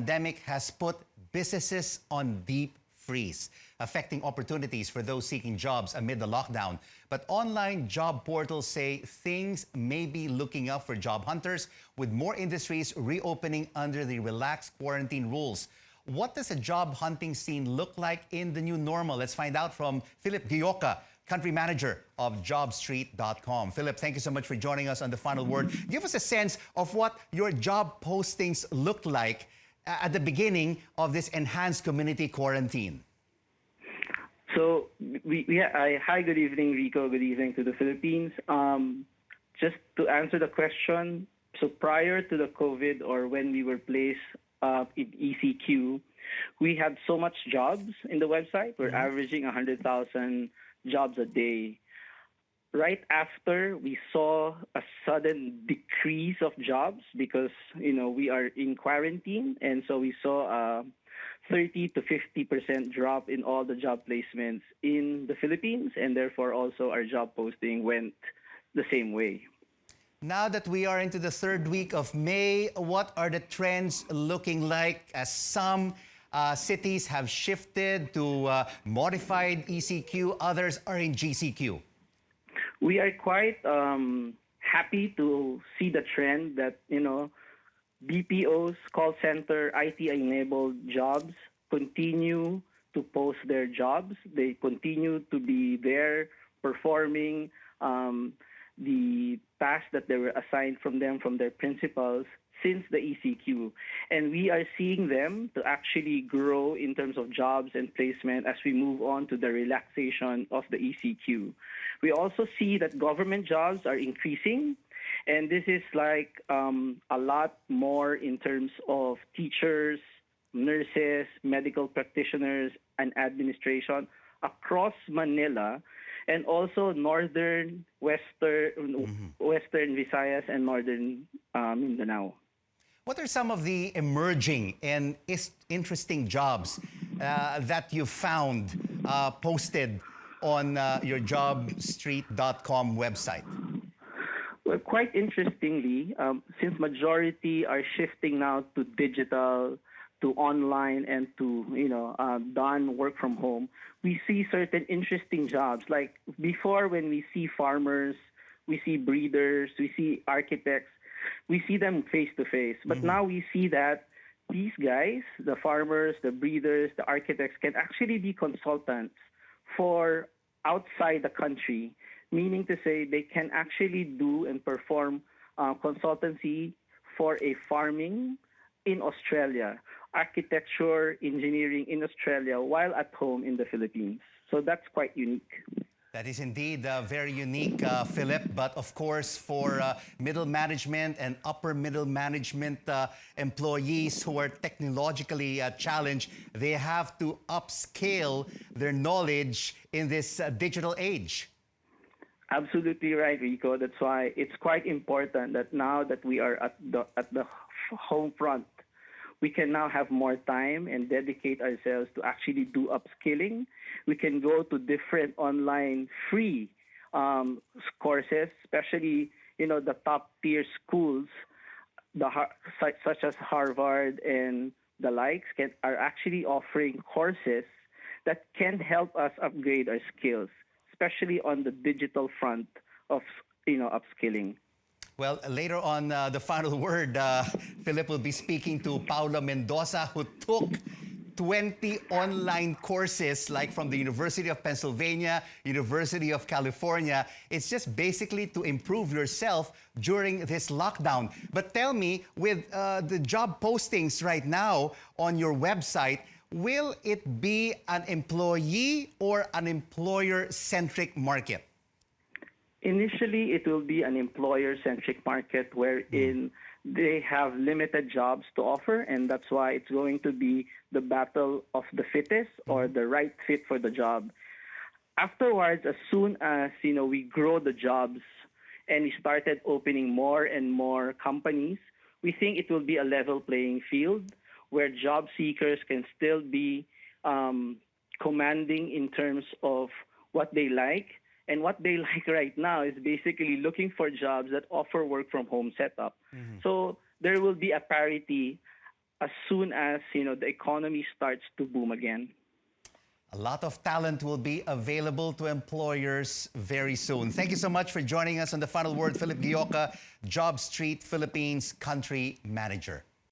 pandemic has put businesses on deep freeze, affecting opportunities for those seeking jobs amid the lockdown. But online job portals say things may be looking up for job hunters, with more industries reopening under the relaxed quarantine rules. What does a job hunting scene look like in the new normal? Let's find out from Philip Gioca, country manager of jobstreet.com. Philip, thank you so much for joining us on The Final Word. Give us a sense of what your job postings look like at the beginning of this enhanced community quarantine. So, hi, good evening, Rico. Good evening to the Philippines. Just to answer the question, so prior to the COVID, or when we were placed in ECQ, we had so much jobs in the website. We're averaging 100,000 jobs a day. Right after, we saw a sudden decrease of jobs because, we are in quarantine. And so we saw a 30 to 50% drop in all the job placements in the Philippines. And therefore, also our job posting went the same way. Now that we are into the third week of May, what are the trends looking like as some cities have shifted to modified ECQ, others are in GCQ? We are quite happy to see the trend that, BPOs, call center, IT-enabled jobs continue to post their jobs. They continue to be there performing the tasks that they were assigned from them, from their principals, since the ECQ. And we are seeing them to actually grow in terms of jobs and placement as we move on to the relaxation of the ECQ. We also see that government jobs are increasing, and this is like a lot more in terms of teachers, nurses, medical practitioners, and administration across Manila, and also northern, western Visayas, and northern Mindanao. What are some of the emerging and interesting jobs that you found posted on your jobstreet.com website? Well, quite interestingly, since majority are shifting now to digital, to online, and to done work from home, we see certain interesting jobs. Like before, when we see farmers, we see breeders, we see architects, we see them face to face. But now we see that these guys, the farmers, the breeders, the architects, can actually be consultants for outside the country, meaning to say they can actually do and perform consultancy for a farming in Australia, architecture, engineering in Australia, while at home in the Philippines. So that's quite unique. That is indeed very unique, Philip. But of course, for middle management and upper middle management employees who are technologically challenged, they have to upscale their knowledge in this digital age. Absolutely right, Rico. That's why it's quite important that now that we are at the home front, we can now have more time and dedicate ourselves to actually do upskilling. We can go to different online free courses, especially the top tier schools, such as Harvard and the likes, are actually offering courses that can help us upgrade our skills, especially on the digital front of upskilling. Well, later on The Final Word, Philip will be speaking to Paula Mendoza, who took 20 online courses, like from the University of Pennsylvania, University of California. It's just basically to improve yourself during this lockdown. But tell me, with the job postings right now on your website, will it be an employee or an employer-centric market? Initially, it will be an employer-centric market wherein they have limited jobs to offer, and that's why it's going to be the battle of the fittest or the right fit for the job. Afterwards, as soon as we grow the jobs and we started opening more and more companies, we think it will be a level playing field where job seekers can still be commanding in terms of what they like. And what they like right now is basically looking for jobs that offer work from home setup. So there will be a parity as soon as the economy starts to boom again. A lot of talent will be available to employers very soon. Thank you so much for joining us on The Final Word, Philip Gioca, Job Street Philippines Country Manager.